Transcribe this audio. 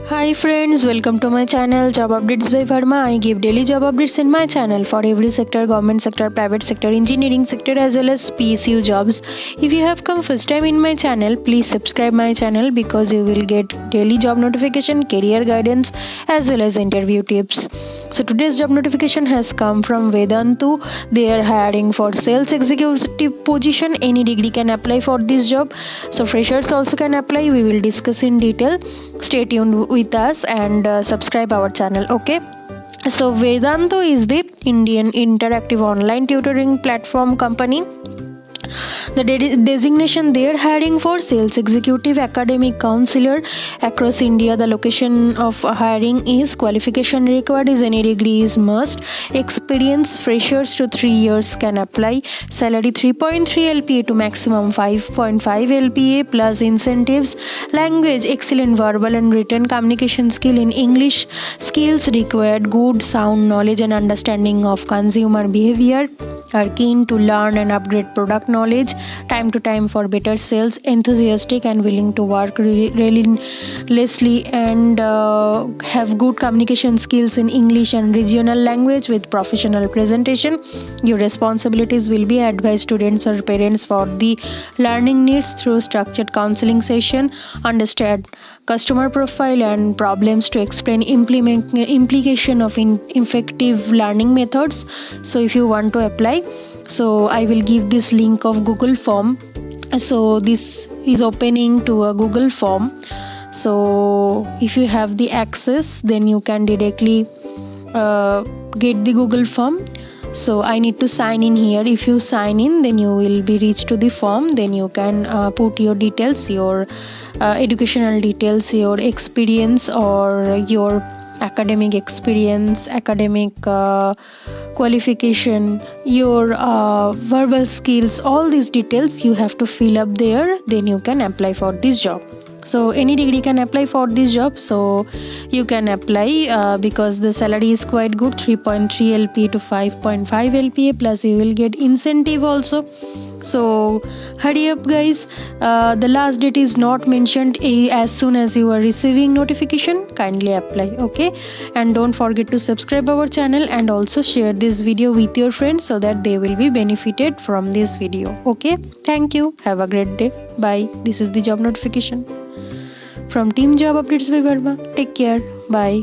Hi friends, welcome to my channel Job Updates by Verma. I give daily job updates in my channel for every sector, government sector, private sector, engineering sector as well as PSU jobs. If you have come first time in my channel, please subscribe my channel because you will get daily job notification, career guidance as well as interview tips. So today's job notification has come from Vedantu. They are hiring for sales executive position. Any degree can apply for this job. So freshers also can apply. We will discuss in detail. Stay tuned with us and subscribe our channel. Okay. So Vedantu is the Indian interactive online tutoring platform company. The designation they are hiring for sales executive academic counselor across India. The location of hiring is qualification required is any degree is must. Experience freshers to 3 years can apply. Salary 3.3 LPA to maximum 5.5 LPA plus incentives. Language excellent verbal and written communication skill in English. Skills required good sound knowledge and understanding of consumer behavior. Are keen to learn and upgrade product knowledge time to time for better sales, enthusiastic and willing to work relentlessly and have good communication skills in English and regional language with professional presentation. Your responsibilities will be advise students or parents for the learning needs through structured counseling session, understand customer profile and problems to explain implication of effective learning methods. So if you want to apply, so I will give this link of Google form. So this is opening to a Google form. So if you have the access, then you can directly get the Google form. So I need to sign in here. If you sign in, then you will be reached to the form. Then you can put your details, your educational details, your experience or your academic experience, academic qualification, your verbal skills, all these details you have to fill up there. Then you can apply for this job. So any degree can apply for this job. So you can apply because the salary is quite good, 3.3 LPA to 5.5 LPA plus you will get incentive also. So hurry up guys, the last date is not mentioned. As soon as you are receiving notification, kindly apply. Okay, and don't forget to subscribe our channel and also share this video with your friends so that they will be benefited from this video. Okay, thank you, have a great day, bye. This is the job notification from Team Job Updates by Verma. Take care, bye.